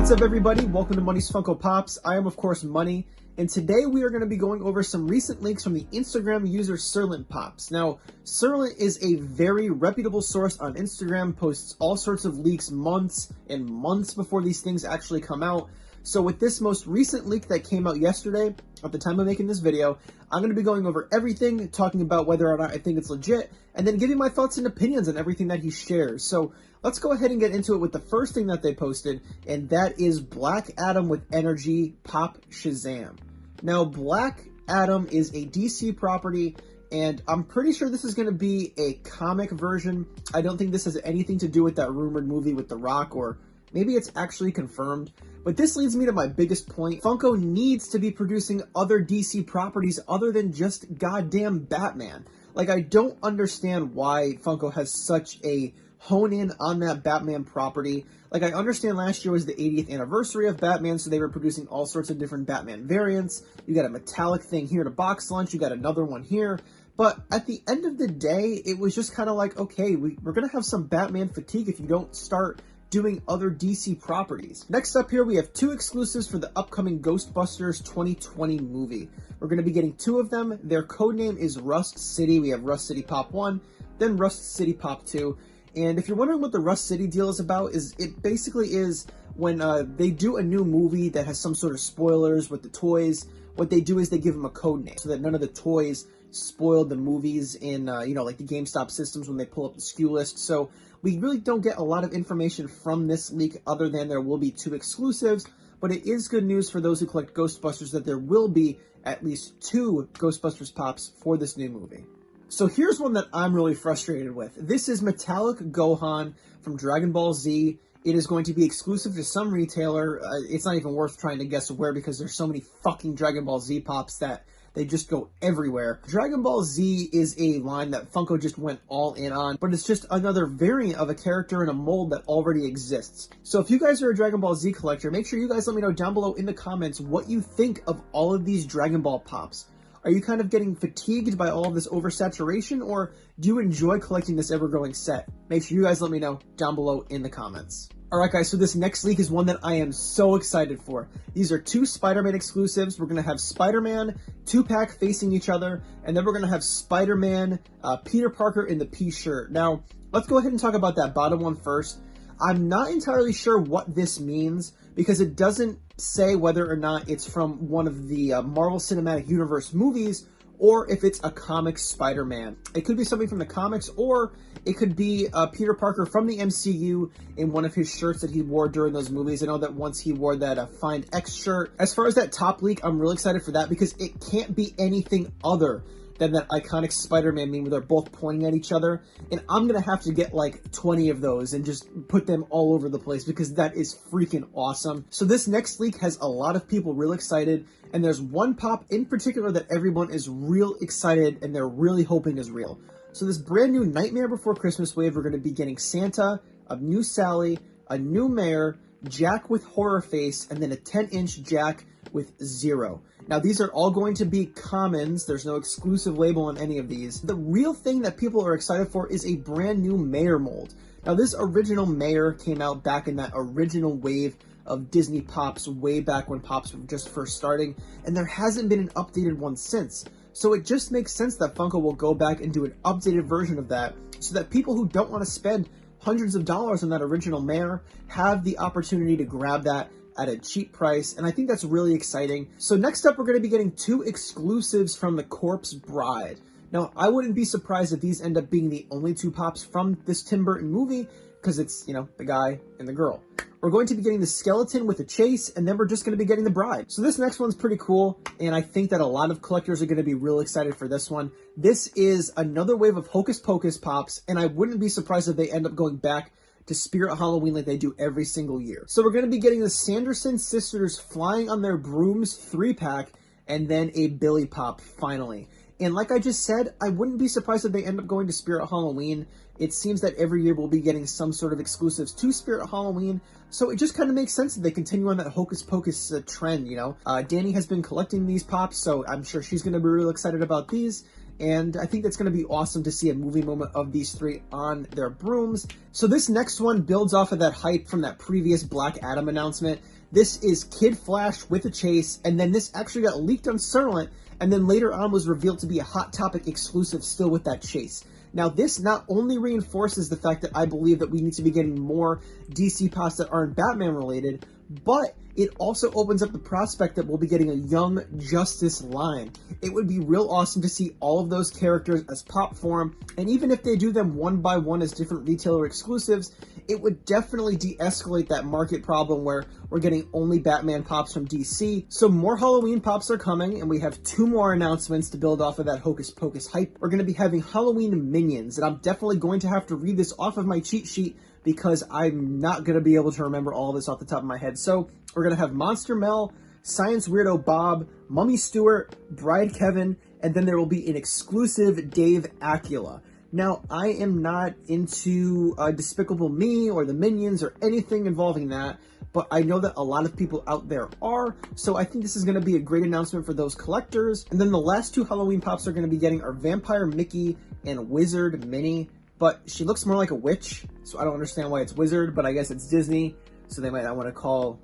What's up, everybody? Welcome to Money's Funko Pops. I am, of course, Money, and today we are going to be going over some recent leaks from the Instagram user Serlent Pops. Now, Serlent is a very reputable source on Instagram, posts all sorts of leaks months and months before these things actually come out. So with this most recent leak that came out yesterday, at the time of making this video, I'm going to be going over everything, talking about whether or not I think it's legit, and then giving my thoughts and opinions on everything that he shares. So let's go ahead and get into it with the first thing that they posted, and that is Black Adam with Energy Pop Shazam. Now, Black Adam is a DC property, and I'm pretty sure this is going to be a comic version. I don't think this has anything to do with that rumored movie with The Rock, or maybe it's actually confirmed. But this leads me to my biggest point. Funko needs to be producing other DC properties other than just goddamn Batman. Like, I don't understand why Funko has such a hone in on that Batman property. Like, I understand last year was the 80th anniversary of Batman, so they were producing all sorts of different Batman variants. You got a metallic thing here to box lunch, you got another one here. But at the end of the day, it was just kind of like, okay, we're going to have some Batman fatigue if you don't start doing other DC properties. Next up here, we have two exclusives for the upcoming Ghostbusters 2020 movie. We're going to be getting two of them. Their codename is Rust City. We have Rust City Pop 1, then Rust City Pop 2. And if you're wondering what the Rust City deal is about, it basically is when they do a new movie that has some sort of spoilers with the toys, what they do is they give them a code name so that none of the toys spoiled the movies in, like the GameStop systems when they pull up the SKU list. So we really don't get a lot of information from this leak other than there will be two exclusives, but it is good news for those who collect Ghostbusters that there will be at least two Ghostbusters Pops for this new movie. So here's one that I'm really frustrated with. This is Metallic Gohan from Dragon Ball Z. It is going to be exclusive to some retailer. It's not even worth trying to guess where because there's so many fucking Dragon Ball Z Pops that they just go everywhere. Dragon Ball Z is a line that Funko just went all in on, but it's just another variant of a character in a mold that already exists. So if you guys are a Dragon Ball Z collector, make sure you guys let me know down below in the comments what you think of all of these Dragon Ball Pops. Are you kind of getting fatigued by all of this oversaturation, or do you enjoy collecting this ever-growing set? Make sure you guys let me know down below in the comments. Alright guys, so this next leak is one that I am so excited for. These are two Spider-Man exclusives. We're going to have Spider-Man 2-pack facing each other, and then we're going to have Spider-Man Peter Parker in the P shirt. Now, let's go ahead and talk about that bottom one first. I'm not entirely sure what this means because it doesn't say whether or not it's from one of the Marvel Cinematic Universe movies or if it's a comic Spider-Man. It could be something from the comics, or it could be Peter Parker from the MCU in one of his shirts that he wore during those movies. I know that once he wore that Find X shirt. As far as that top leak, I'm really excited for that because it can't be anything other than that iconic Spider-Man meme where they're both pointing at each other. And I'm going to have to get like 20 of those and just put them all over the place because that is freaking awesome. So this next leak has a lot of people real excited, and there's one pop in particular that everyone is real excited and they're really hoping is real. So this brand new Nightmare Before Christmas wave, we're going to be getting Santa, a new Sally, a new Mayor, Jack with horror face, and then a 10-inch Jack with Zero. Now, these are all going to be commons. There's no exclusive label on any of these. The real thing that people are excited for is a brand new Mayor mold. Now, this original Mayor came out back in that original wave of Disney Pops way back when Pops were just first starting, and there hasn't been an updated one since. So it just makes sense that Funko will go back and do an updated version of that so that people who don't want to spend hundreds of dollars on that original Mayor have the opportunity to grab that at a cheap price, and I think that's really exciting. So next up, we're going to be getting two exclusives from the Corpse Bride. Now, I wouldn't be surprised if these end up being the only two Pops from this Tim Burton movie, because it's, the guy and the girl. We're going to be getting the skeleton with a chase, and then we're just going to be getting the bride. So this next one's pretty cool, and I think that a lot of collectors are going to be real excited for this one. This is another wave of Hocus Pocus Pops, and I wouldn't be surprised if they end up going back to Spirit Halloween like they do every single year. So we're going to be getting the Sanderson sisters flying on their brooms 3-pack, and then a Billy Pop finally. And like I just said, I wouldn't be surprised if they end up going to Spirit Halloween. It seems that every year we'll be getting some sort of exclusives to Spirit Halloween, so it just kind of makes sense that they continue on that Hocus Pocus trend, Danny has been collecting these Pops, so I'm sure she's going to be real excited about these. and I think that's going to be awesome to see a movie moment of these three on their brooms. So this next one builds off of that hype from that previous Black Adam announcement. This is Kid Flash with a chase, and then this actually got leaked on Serlent, and then later on was revealed to be a Hot Topic exclusive still with that chase. Now this not only reinforces the fact that I believe that we need to be getting more DC pops that aren't Batman related, but it also opens up the prospect that we'll be getting a Young Justice line. It would be real awesome to see all of those characters as pop form, and even if they do them one by one as different retailer exclusives, it would definitely de-escalate that market problem where we're getting only Batman pops from DC. So more Halloween pops are coming, and we have 2 more announcements to build off of that Hocus Pocus hype. We're going to be having Halloween minions, and I'm definitely going to have to read this off of my cheat sheet because I'm not going to be able to remember all of this off the top of my head. So we're going to have Monster Mel, Science Weirdo Bob, Mummy Stewart, Bride Kevin, and then there will be an exclusive Dave Acula. Now, I am not into Despicable Me or the Minions or anything involving that, but I know that a lot of people out there are, so I think this is going to be a great announcement for those collectors. And then the last 2 Halloween pops are going to be getting are Vampire Mickey and Wizard Minnie, but she looks more like a witch, so I don't understand why it's Wizard, but I guess it's Disney, so they might not want to call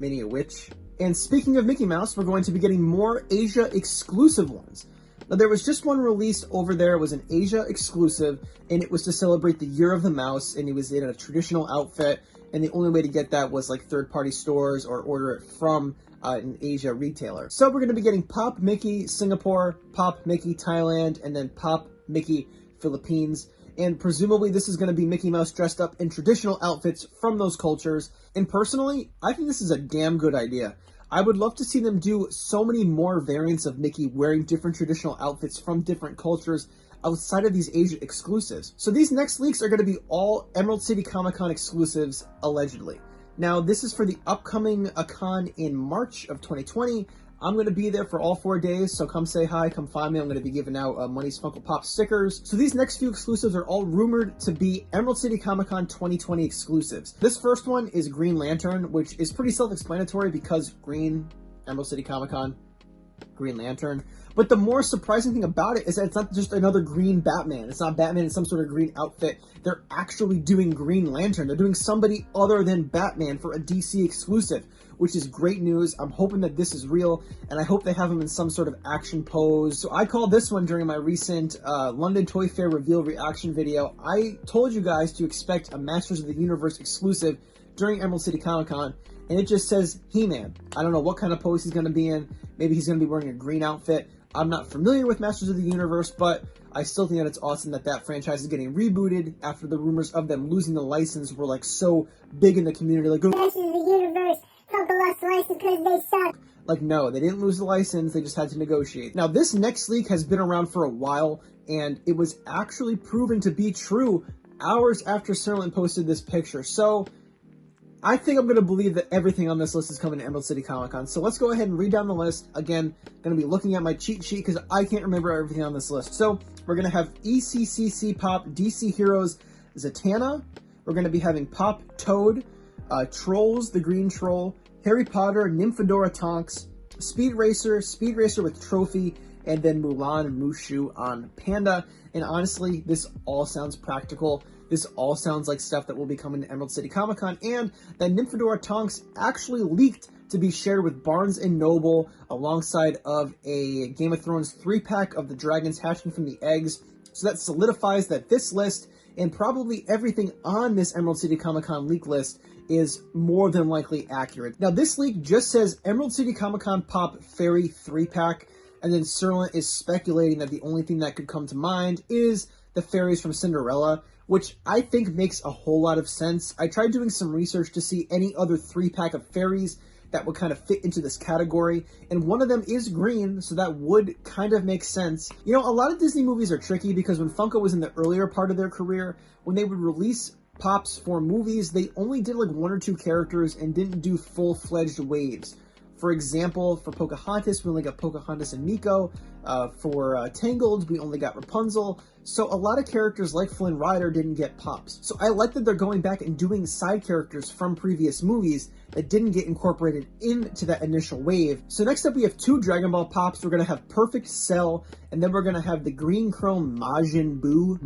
Minnie a witch. And speaking of Mickey Mouse, we're going to be getting more Asia exclusive ones. Now, there was just one released over there. It was an Asia exclusive, and it was to celebrate the Year of the Mouse, and he was in a traditional outfit, and the only way to get that was like third-party stores or order it from an Asia retailer. So we're going to be getting Pop Mickey Singapore, Pop Mickey Thailand, and then Pop Mickey Philippines. And presumably this is going to be Mickey Mouse dressed up in traditional outfits from those cultures. And personally, I think this is a damn good idea. I would love to see them do so many more variants of Mickey wearing different traditional outfits from different cultures outside of these Asia exclusives. So these next leaks are going to be all Emerald City Comic Con exclusives, allegedly. Now, this is for the upcoming con in March of 2020. I'm going to be there for all 4 days, so come say hi, come find me. I'm going to be giving out Money's Funko Pop stickers. So these next few exclusives are all rumored to be Emerald City Comic Con 2020 exclusives. This first one is Green Lantern, which is pretty self-explanatory because Green, Emerald City Comic Con, Green Lantern. But the more surprising thing about it is that it's not just another green Batman. It's not Batman in some sort of green outfit. They're actually doing Green Lantern. They're doing somebody other than Batman for a DC exclusive, which is great news. I'm hoping that this is real, and I hope they have him in some sort of action pose. So I called this one during my recent London Toy Fair reveal reaction video. I told you guys to expect a Masters of the Universe exclusive during Emerald City Comic Con, and it just says He-Man. I don't know what kind of pose he's going to be in. Maybe he's going to be wearing a green outfit. I'm not familiar with Masters of the Universe, but I still think that it's awesome that that franchise is getting rebooted after the rumors of them losing the license were like so big in the community. Like, Masters of the Universe, Funko lost the license because they suck. Like, no, they didn't lose the license, they just had to negotiate. Now, this next leak has been around for a while, and it was actually proven to be true hours after Serlent posted this picture. So I think I'm going to believe that everything on this list is coming to Emerald City Comic Con. So let's go ahead and read down the list. Again, going to be looking at my cheat sheet because I can't remember everything on this list. So we're going to have ECCC Pop DC Heroes Zatanna. We're going to be having Pop Toad, Trolls, the Green Troll, Harry Potter, Nymphadora Tonks, Speed Racer with Trophy, and then Mulan and Mushu on Panda. And honestly, this all sounds practical. This all sounds like stuff that will be coming to Emerald City Comic Con, and that Nymphadora Tonks actually leaked to be shared with Barnes & Noble alongside of a Game of Thrones 3-pack of the dragons hatching from the eggs. So that solidifies that this list, and probably everything on this Emerald City Comic Con leak list, is more than likely accurate. Now, this leak just says Emerald City Comic Con Pop Fairy 3-pack, and then Serlent is speculating that the only thing that could come to mind is the fairies from Cinderella, which I think makes a whole lot of sense. I tried doing some research to see any other 3-pack of fairies that would kind of fit into this category, and one of them is green, so that would kind of make sense. You know, a lot of Disney movies are tricky because when Funko was in the earlier part of their career, when they would release pops for movies, they only did like 1 or 2 characters and didn't do full-fledged waves. For example, for Pocahontas, we only got Pocahontas and Miko. For Tangled, we only got Rapunzel. So a lot of characters like Flynn Rider didn't get pops. So I like that they're going back and doing side characters from previous movies that didn't get incorporated into that initial wave. So next up we have 2 Dragon Ball pops. We're going to have Perfect Cell, and then we're going to have the Green Chrome Majin Buu.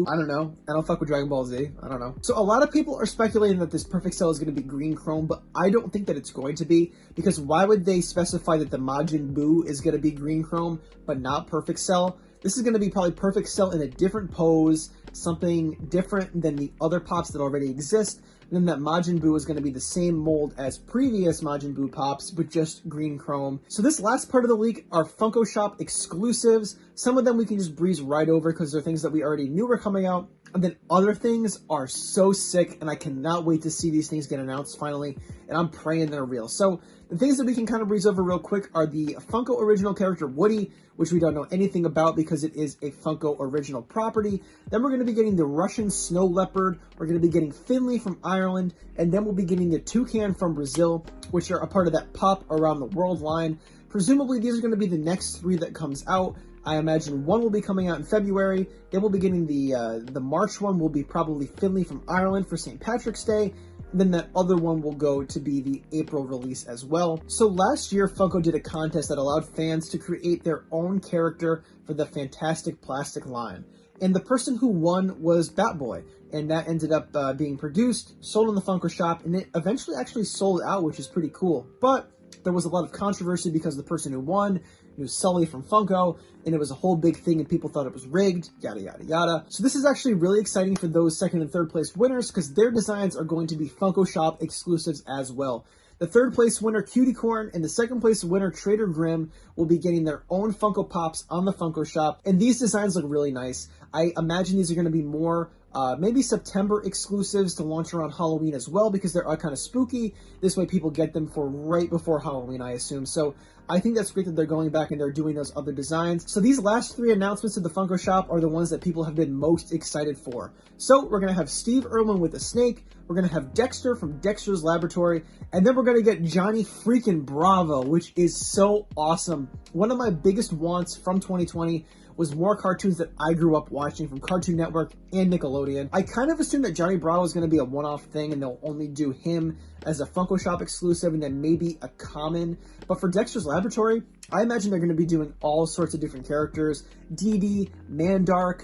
I don't know. I don't fuck with Dragon Ball Z. I don't know. So a lot of people are speculating that this Perfect Cell is going to be Green Chrome, but I don't think that it's going to be, because why would they specify that the Majin Buu is going to be Green Chrome but not Perfect Cell? This is going to be probably Perfect Cell in a different pose, something different than the other pops that already exist. And then that Majin Buu is going to be the same mold as previous Majin Buu pops, but just green chrome. So this last part of the leak are Funko Shop exclusives. Some of them we can just breeze right over because they're things that we already knew were coming out. And then other things are so sick, and I cannot wait to see these things get announced finally, and I'm praying they're real. So the things that we can kind of breeze over real quick are the Funko original character Woody, which we don't know anything about because it is a Funko original property. Then we're going to be getting the Russian snow leopard. We're going to be getting Finley from Ireland, and then we'll be getting the toucan from Brazil, which are a part of that Pop Around the World line. Presumably these are going to be the next 3 that comes out. I imagine one will be coming out in February. Then we'll be getting the March one will be probably Finley from Ireland for St. Patrick's Day. And then that other one will go to be the April release as well. So last year, Funko did a contest that allowed fans to create their own character for the Fantastic Plastic line. And the person who won was Batboy. And that ended up being produced, sold in the Funko Shop, and it eventually actually sold out, which is pretty cool. But there was a lot of controversy because the person who won knew Sully from Funko, and it was a whole big thing and people thought it was rigged, yada yada yada. So this is actually really exciting for those 2nd and 3rd place winners because their designs are going to be Funko Shop exclusives as well. The 3rd place winner, Cutie Corn, and the 2nd place winner, Trader Grimm, will be getting their own Funko Pops on the Funko Shop, and these designs look really nice. I imagine these are going to be more maybe September exclusives to launch around Halloween as well because they're kind of spooky. This way people get them for right before Halloween, I assume. So I think that's great that they're going back and they're doing those other designs. So these last 3 announcements of the Funko Shop are the ones that people have been most excited for. So we're going to have Steve Irwin with a snake. We're going to have Dexter from Dexter's Laboratory. And then we're going to get Johnny freaking Bravo, which is so awesome. One of my biggest wants from 2020 was more cartoons that I grew up watching from Cartoon Network and Nickelodeon. I kind of assumed that Johnny Bravo is going to be a one-off thing and they'll only do him as a Funko Shop exclusive and then maybe a common. But for Dexter's Laboratory, I imagine they're going to be doing all sorts of different characters. Dee Dee, Mandark,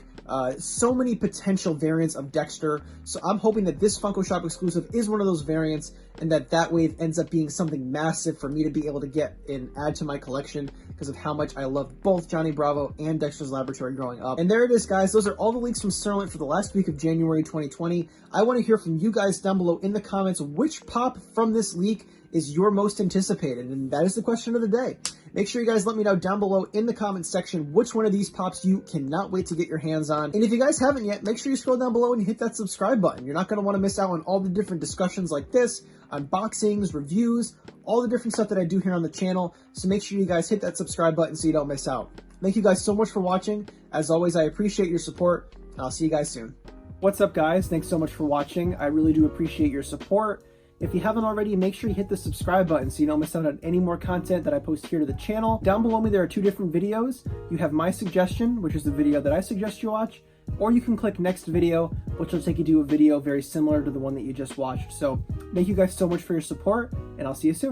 so many potential variants of Dexter. So I'm hoping that this Funko Shop exclusive is one of those variants and that wave ends up being something massive for me to be able to get and add to my collection because of how much I loved both Johnny Bravo and Dexter's Laboratory growing up. And there it is, guys. Those are all the leaks from Serlent for the last week of January 2020. I want to hear from you guys down below in the comments which pop from this leak is your most anticipated, and that is the question of the day. Make sure you guys let me know down below in the comments section which one of these pops you cannot wait to get your hands on. And if you guys haven't yet, make sure you scroll down below and you hit that subscribe button. You're not going to want to miss out on all the different discussions like this, unboxings, reviews, all the different stuff that I do here on the channel. So make sure you guys hit that subscribe button so you don't miss out. Thank you guys so much for watching. As always, I appreciate your support, and I'll see you guys soon. What's up, guys? Thanks so much for watching. I really do appreciate your support. If you haven't already, make sure you hit the subscribe button so you don't miss out on any more content that I post here to the channel. Down below me, there are 2 different videos. You have my suggestion, which is the video that I suggest you watch, or you can click next video, which will take you to a video very similar to the one that you just watched. So thank you guys so much for your support, and I'll see you soon.